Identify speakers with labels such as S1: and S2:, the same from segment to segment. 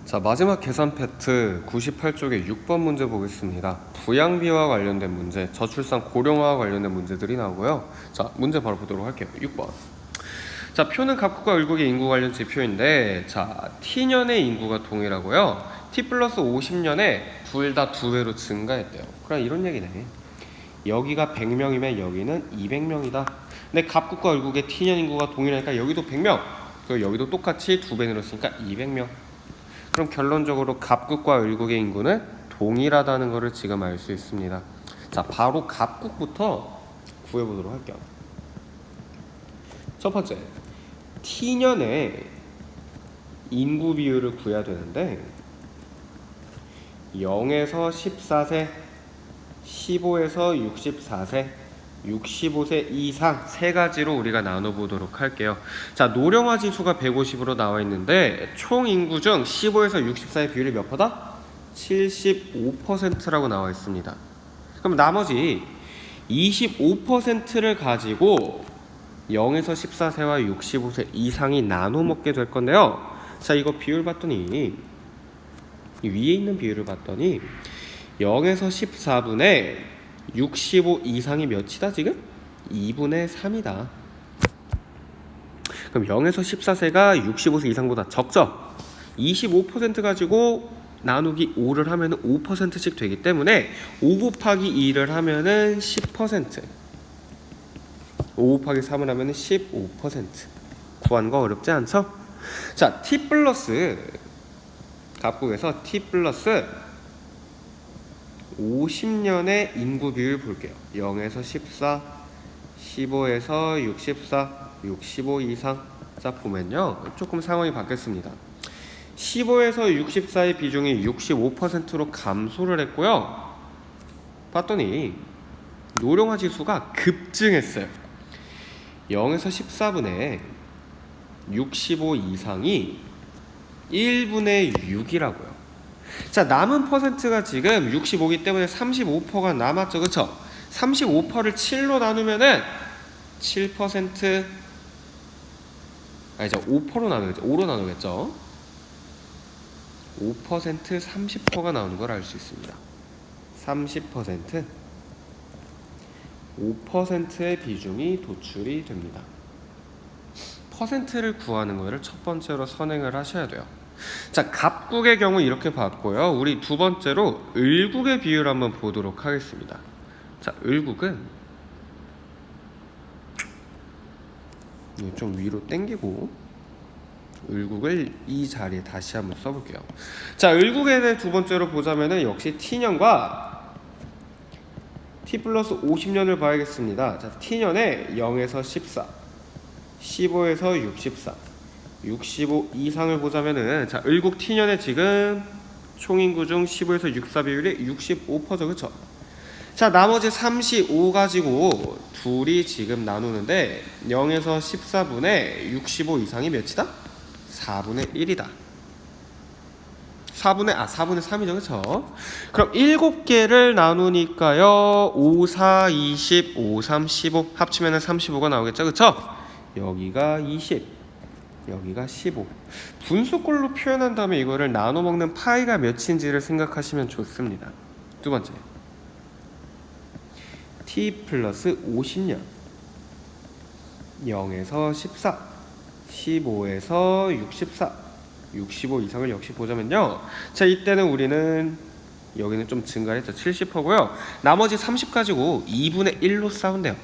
S1: 자, 마지막 계산 패트 98쪽에 6번 문제 보겠습니다. 부양비와 관련된 문제, 저출산 고령화와 관련된 문제들이 나오고요. 자, 문제 바로 보도록 할게요. 6번. 자, 표는 갑국과 을국의 인구 관련 지표인데, 자, t년의 인구가 동일하고요. t 플러스 50년에 둘 다 2배로 증가했대요. 그럼 이런 얘기네. 여기가 100명이면 여기는 200명이다. 근데 갑국과 을국의 t년 인구가 동일하니까 여기도 100명, 그리고 여기도 똑같이 2배 늘었으니까 200명. 그럼 결론적으로 갑국과 을국의 인구는 동일하다는 것을 지금 알 수 있습니다. 자, 바로 갑국부터 구해보도록 할게요. 첫 번째, t년의 인구 비율을 구해야 되는데 0에서 14세, 15에서 64세, 65세 이상 세 가지로 우리가 나눠보도록 할게요. 자, 노령화 지수가 150으로 나와 있는데 총 인구 중 15에서 64의 비율이 몇 퍼다? 75%라고 나와 있습니다. 그럼 나머지 25%를 가지고 0에서 14세와 65세 이상이 나눠 먹게 될 건데요. 자, 이거 비율 봤더니 위에 있는 비율을 봤더니 0에서 14분의 65 이상이 몇이다 지금? 2분의 3이다. 그럼 0에서 14세가 65세 이상보다 적죠? 25% 가지고 나누기 5를 하면 5%씩 되기 때문에 5 곱하기 2를 하면 10%, 5 곱하기 3을 하면 15%. 구하는 거 어렵지 않죠? 자, t 플러스 갑국에서 t 플러스 50년의 인구 비율 볼게요. 0에서 14, 15에서 64, 65 이상. 자, 보면요, 조금 상황이 바뀌었습니다. 15에서 64의 비중이 65%로 감소를 했고요. 봤더니 노령화 지수가 급증했어요. 0에서 14분의 65 이상이 1분의 6이라고요. 자, 남은 퍼센트가 지금 65이기 때문에 35%가 남았죠. 그쵸? 35%를 7로 나누면은 7%, 아니죠, 5%로 나누겠죠. 5로 나누겠죠. 5%, 30%가 나오는 걸 알 수 있습니다. 30%, 5%의 비중이 도출이 됩니다. 퍼센트를 구하는 것을 첫 번째로 선행을 하셔야 돼요. 자, 갑국의 경우 이렇게 봤고요. 우리 두 번째로 을국의 비율 한번 보도록 하겠습니다. 자, 을국은 좀 위로 당기고 을국을 이 자리에 다시 한번 써볼게요. 자, 을국에 대해 두 번째로 보자면은 역시 t년과 t 플러스 50년을 봐야겠습니다. 자, t년에 0에서 14, 15에서 64, 65 이상을 보자면은, 자, 을국 t년에 지금 총인구 중 15에서 64 비율이 65%죠. 그쵸? 자, 나머지 35 가지고 둘이 지금 나누는데 0에서 14분의 65 이상이 몇이다? 4분의 1이다. 4분의 3이죠. 그쵸? 그럼 7개를 나누니까요, 5, 4, 20, 5, 3, 15 합치면은 35가 나오겠죠. 그쵸? 여기가 20, 여기가 15. 분수꼴로 표현한 다음에 이거를 나눠 먹는 파이가 몇인지를 생각하시면 좋습니다. 두 번째, t 플러스 50년 0에서 14, 15에서 64, 65 이상을 역시 보자면요, 자, 이때는 우리는 여기는 좀 증가했죠. 70%고요. 나머지 30 가지고 2분의 1로 싸운대요.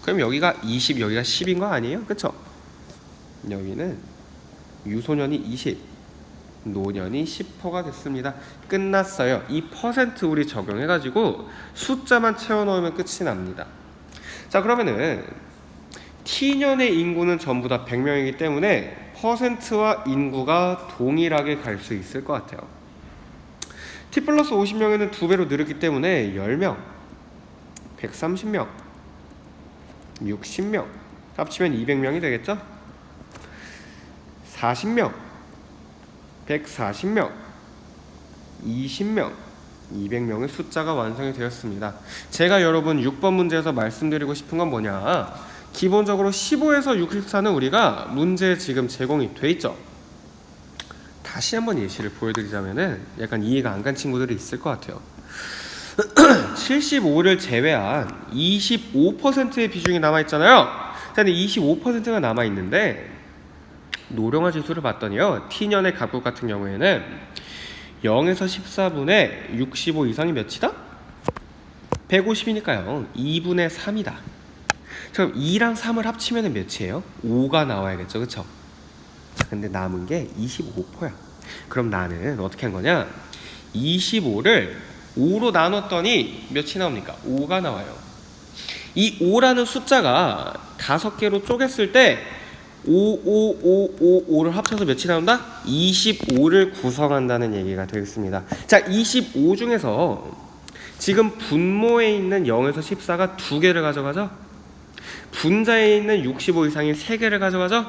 S1: 그럼 여기가 20, 여기가 10인 거 아니에요? 그쵸? 여기는 유소년이 20, 노년이 10%가 됐습니다. 끝났어요. 이 퍼센트 우리 적용해가지고 숫자만 채워넣으면 끝이 납니다. 자, 그러면은 t년의 인구는 전부 다 100명이기 때문에 퍼센트와 인구가 동일하게 갈 수 있을 것 같아요. t 플러스 50명에는 2배로 늘었기 때문에 10명, 130명, 60명 합치면 200명이 되겠죠? 40명, 140명, 20명, 200명의 숫자가 완성이 되었습니다. 제가 여러분 6번 문제에서 말씀드리고 싶은 건 뭐냐, 기본적으로 15에서 64는 우리가 문제에 지금 제공이 돼 있죠. 다시 한번 예시를 보여드리자면은 약간 이해가 안 간 친구들이 있을 것 같아요. 75를 제외한 25%의 비중이 남아있잖아요. 근데 25%가 남아있는데 노령화 지수를 봤더니요, T년의 갑국 같은 경우에는 0에서 14분의 65 이상이 몇이다? 150이니까요 2분의 3이다. 그럼 2랑 3을 합치면 몇이에요? 5가 나와야겠죠, 그쵸? 근데 남은 게 25%야. 그럼 나는 어떻게 한 거냐, 25를 5로 나눴더니 몇이 나옵니까? 5가 나와요. 이 5라는 숫자가 5개로 쪼갰을 때 5를 합쳐서 몇이 나온다? 25를 구성한다는 얘기가 되겠습니다. 자, 25 중에서 지금 분모에 있는 0에서 14가 2개를 가져가죠? 분자에 있는 65 이상이 3개를 가져가죠?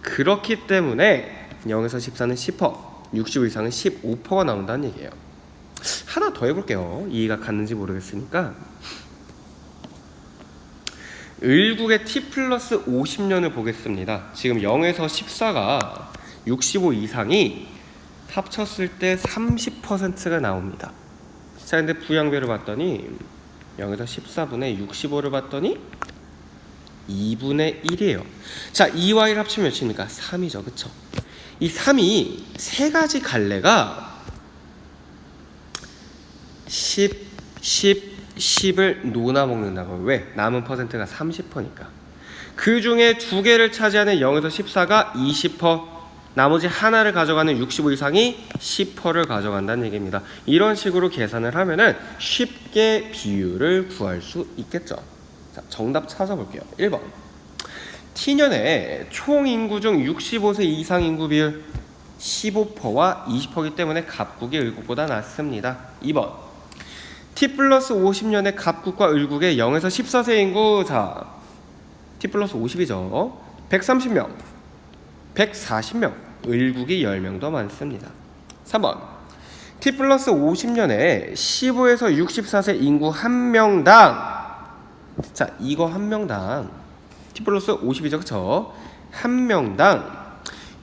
S1: 그렇기 때문에 0에서 14는 10%, 65 이상은 15%가 나온다는 얘기예요. 하나 더 해볼게요. 이해가 갔는지 모르겠으니까. 을국의 t 플러스 50년을 보겠습니다. 지금 0에서 14가 65 이상이 합쳤을 때 30%가 나옵니다. 자, 근데 부양배를 봤더니 0에서 14분의 65를 봤더니 2분의 1이에요. 자, 2와 1 합치면 몇입니까? 3이죠. 그쵸? 이 3이 세 가지 갈래가 10을 놓아 먹는다고. 왜? 남은 퍼센트가 30%니까. 그 중에 2개를 차지하는 0에서 14가 20%, 나머지 하나를 가져가는 65 이상이 10%를 가져간다는 얘기입니다. 이런 식으로 계산을 하면은 쉽게 비율을 구할 수 있겠죠. 자, 정답 찾아볼게요. 1번. T년의 총 인구 중 65세 이상 인구 비율 15%와 20%이기 때문에 갑국이 을국보다 낮습니다. 2번. T 플러스 50년의 갑국과 을국의 0에서 14세 인구, 자, T 플러스 50이죠. 130명, 140명, 을국이 10명 더 많습니다. 3번. T 플러스 50년에 15에서 64세 인구 1명당, 자, 이거 1명당 T 플러스 50이죠, 그쵸? 1명당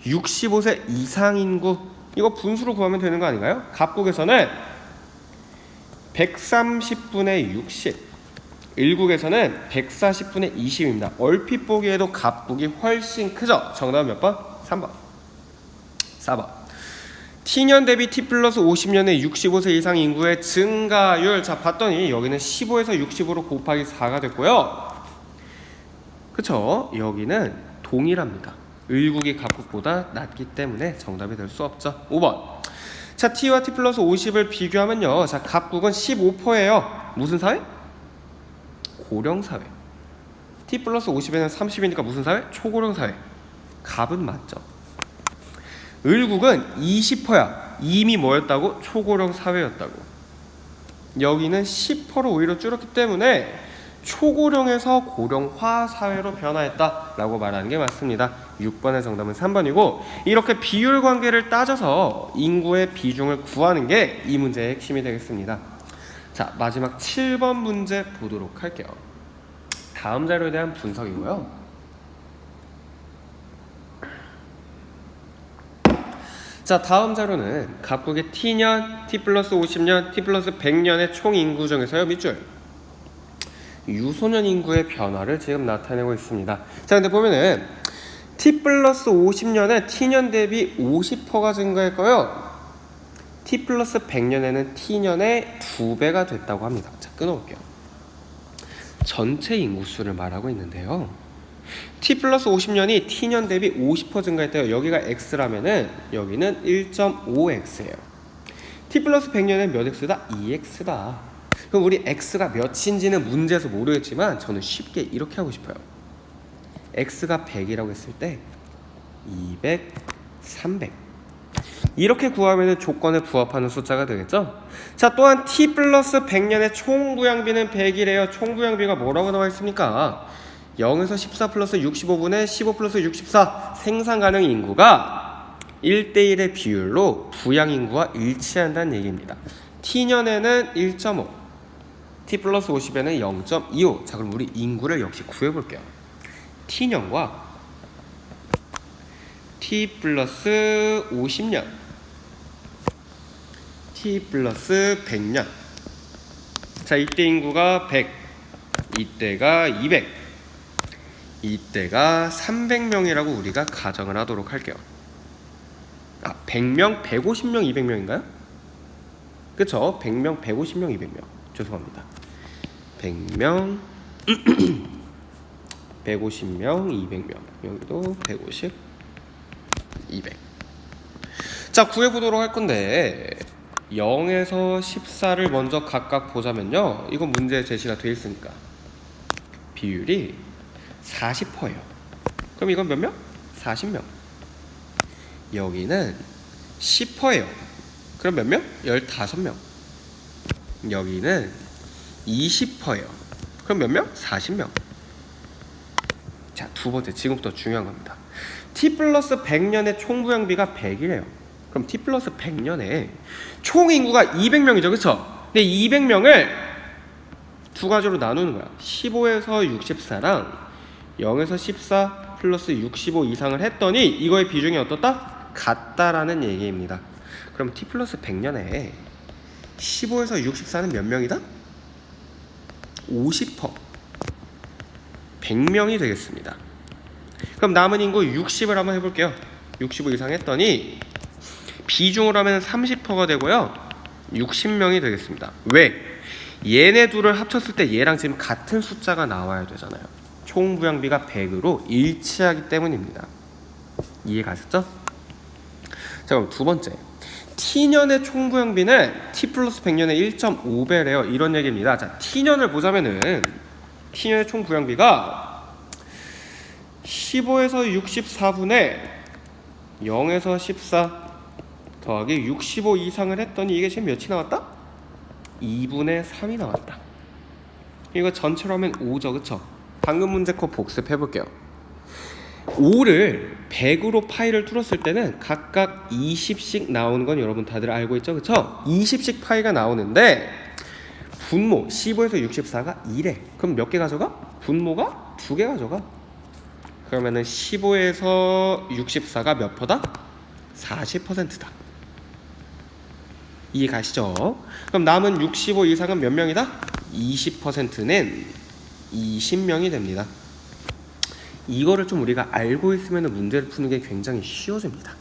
S1: 65세 이상 인구, 이거 분수로 구하면 되는 거 아닌가요? 갑국에서는 130분의 60, 을국에서는 140분의 20입니다. 얼핏 보기에도 갑국이 훨씬 크죠? 정답은 몇 번? 3번. 4번. T년 대비 T 플러스 50년의 65세 이상 인구의 증가율, 자, 봤더니 여기는 15에서 65로 곱하기 4가 됐고요. 그쵸? 여기는 동일합니다. 을국이 갑국보다 낮기 때문에 정답이 될 수 없죠. 5번. 자, T와 T 플러스 50을 비교하면요, 자, 갑국은 15%예요. 무슨 사회? 고령 사회. T 플러스 50에는 30이니까 무슨 사회? 초고령 사회. 갑은 맞죠. 을국은 20%야. 이미 뭐였다고? 초고령 사회였다고. 여기는 10%로 오히려 줄었기 때문에 초고령에서 고령화 사회로 변화했다라고 말하는 게 맞습니다. 6번의 정답은 3번이고, 이렇게 비율 관계를 따져서 인구의 비중을 구하는 게 이 문제의 핵심이 되겠습니다. 자, 마지막 7번 문제 보도록 할게요. 다음 자료에 대한 분석이고요. 자, 다음 자료는 갑국의 T년, T 플러스 50년, T 플러스 100년의 총 인구 중에서요, 밑줄 유소년 인구의 변화를 지금 나타내고 있습니다. 자, 근데 보면은 T 플러스 50년에 T년 대비 50%가 증가했고요, T 플러스 100년에는 T년의 2배가 됐다고 합니다. 자, 끊어볼게요. 전체 인구수를 말하고 있는데요, T 플러스 50년이 T년 대비 50% 증가했대요. 여기가 X라면은 여기는 1.5X예요. T 플러스 100년에 몇 X다? 2X다. 그럼 우리 X가 몇인지는 문제에서 모르겠지만 저는 쉽게 이렇게 하고 싶어요. X가 100이라고 했을 때 200, 300 이렇게 구하면 조건에 부합하는 숫자가 되겠죠? 자, 또한 T 플러스 100년의 총부양비는 100이래요. 총부양비가 뭐라고 나와 있습니까? 0에서 14 플러스 65분의 15 플러스 64 생산 가능 인구가 1대1의 비율로 부양인구와 일치한다는 얘기입니다. T년에는 1.5, T 플러스 50에는 0.25. 자, 그럼 우리 인구를 역시 구해볼게요. T년과 T 플러스 50년, t 플러스 100년. 자, 이때 인구가 100, 이때가 200, 이때가 300명이라고 우리가 가정을 하도록 할게요. 100명, 150명, 200명인가요? 그쵸? 100명, 150명, 200명. 죄송합니다. 100명, 150명, 200명. 여기도 150, 200. 자, 구해보도록 할 건데 0에서 14를 먼저 각각 보자면요, 이건 문제에 제시가 되어 있으니까 비율이 40%예요. 그럼 이건 몇 명? 40명. 여기는 10%예요. 그럼 몇 명? 15명. 여기는 20%예요. 그럼 몇 명? 40명. 자, 두 번째, 지금부터 중요한 겁니다. t 플러스 100년의 총부양비가 100이래요. 그럼 t 플러스 100년에 총 인구가 200명이죠, 그쵸? 근데 200명을 두 가지로 나누는 거야. 15에서 64랑 0에서 14 플러스 65 이상을 했더니 이거의 비중이 어떻다? 같다라는 얘기입니다. 그럼 t 플러스 100년에 15에서 64는 몇 명이다? 50%. 100명이 되겠습니다. 그럼 남은 인구 60을 한번 해볼게요. 65 이상 했더니 비중으로 하면 30%가 되고요, 60명이 되겠습니다. 왜? 얘네 둘을 합쳤을 때 얘랑 지금 같은 숫자가 나와야 되잖아요. 총 부양비가 100으로 일치하기 때문입니다. 이해 가셨죠? 자, 그럼 두 번째, t년의 총 부양비는 t 플러스 100년의 1.5배래요. 이런 얘기입니다. 자, t년을 보자면은 t년의 총 부양비가 15에서 64분의 0에서 14 더하기 65 이상을 했더니 이게 지금 몇이 나왔다? 2분의 3이 나왔다. 이거 전체로 하면 5죠, 그쵸? 방금 문제 거 복습해 볼게요. 5를 100으로 파이를 뚫었을 때는 각각 20씩 나오는 건 여러분 다들 알고 있죠, 그쵸? 20씩 파이가 나오는데 분모 15에서 64가 2래. 그럼 몇 개 가져가? 분모가 2개 가져가. 그러면은 15에서 64가 몇 퍼다? 40%다. 이해 가시죠? 그럼 남은 65 이상은 몇 명이다? 20%는 20명이 됩니다. 이거를 좀 우리가 알고 있으면 문제를 푸는 게 굉장히 쉬워집니다.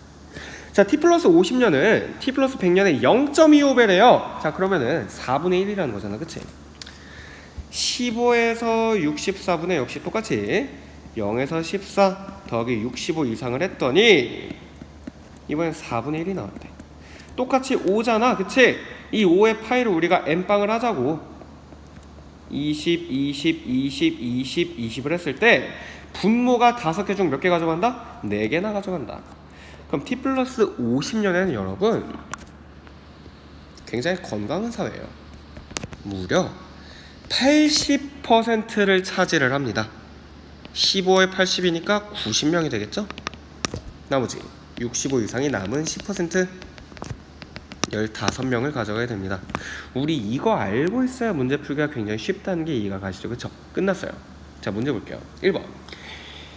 S1: 자, t 플러스 50년은 t 플러스 100년의 0.25배래요. 자, 그러면은 4분의 1이라는 거잖아, 그치? 15에서 64분의 역시 똑같이 0에서 14 더하기 65 이상을 했더니 이번엔 4분의 1이 나왔대. 똑같이 5잖아, 그치? 이 5의 파이를 우리가 n방을 하자고. 20, 20, 20, 20, 20을 했을 때 분모가 5개 중 몇 개 가져간다? 4개나 가져간다. 그럼 t 플러스 50년에는 여러분 굉장히 건강한 사회예요. 무려 80%를 차지를 합니다. 15에 80이니까 90명이 되겠죠? 나머지 65 이상이 남은 10% 15명을 가져가야 됩니다. 우리 이거 알고 있어야 문제 풀기가 굉장히 쉽다는 게 이해가 가시죠? 그쵸? 끝났어요. 자, 문제 볼게요. 1번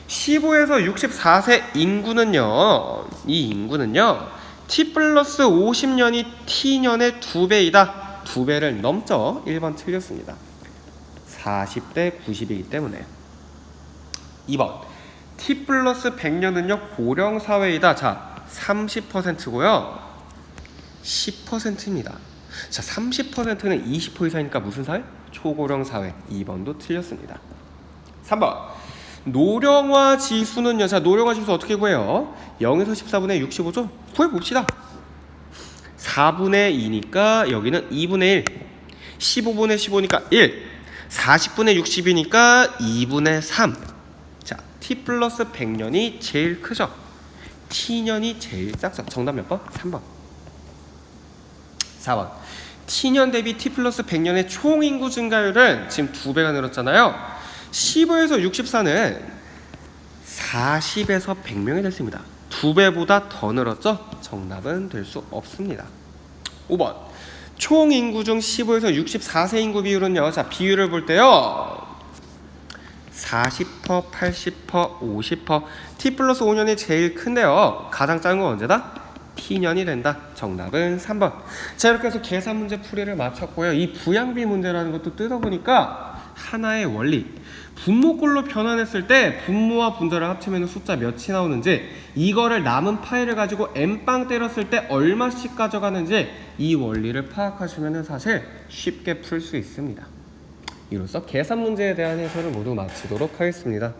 S1: 15에서 64세 인구는요, 이 인구는요 t 플러스 50년이 t년의 2배이다. 2배를 넘죠? 1번 틀렸습니다. 40대 90이기 때문에. 2번 t 플러스 100년은요 고령사회이다. 자, 30%고요 10%입니다. 자, 30%는 20% 이상이니까 무슨 사회? 초고령사회. 2번도 틀렸습니다. 3번 노령화 지수는요, 자, 노령화 지수 어떻게 구해요? 0에서 14분의 65죠? 구해봅시다. 4분의 2니까 여기는 2분의 1, 15분의 15니까 1, 40분의 60이니까 2분의 3. 자, t 플러스 100년이 제일 크죠? t년이 제일 작죠? 정답 몇 번? 3번. 4번 t년 대비 t 플러스 100년의 총인구 증가율은 지금 2배가 늘었잖아요. 15에서 64는 40에서 100명이 됐습니다. 2배보다 더 늘었죠? 정답은 될 수 없습니다. 5번 총인구 중 15에서 64세 인구 비율은요, 자, 비율을 볼 때요 40%, 80%, 50%. t 플러스 5년이 제일 큰데요 가장 작은 건 언제다? P년이 된다. 정답은 3번. 자, 이렇게 해서 계산 문제 풀이를 마쳤고요. 이 부양비 문제라는 것도 뜯어보니까 하나의 원리. 분모꼴로 변환했을 때 분모와 분자를 합치면 숫자 몇이 나오는지, 이거를 남은 파이를 가지고 n빵 때렸을 때 얼마씩 가져가는지 이 원리를 파악하시면 사실 쉽게 풀 수 있습니다. 이로써 계산 문제에 대한 해설을 모두 마치도록 하겠습니다.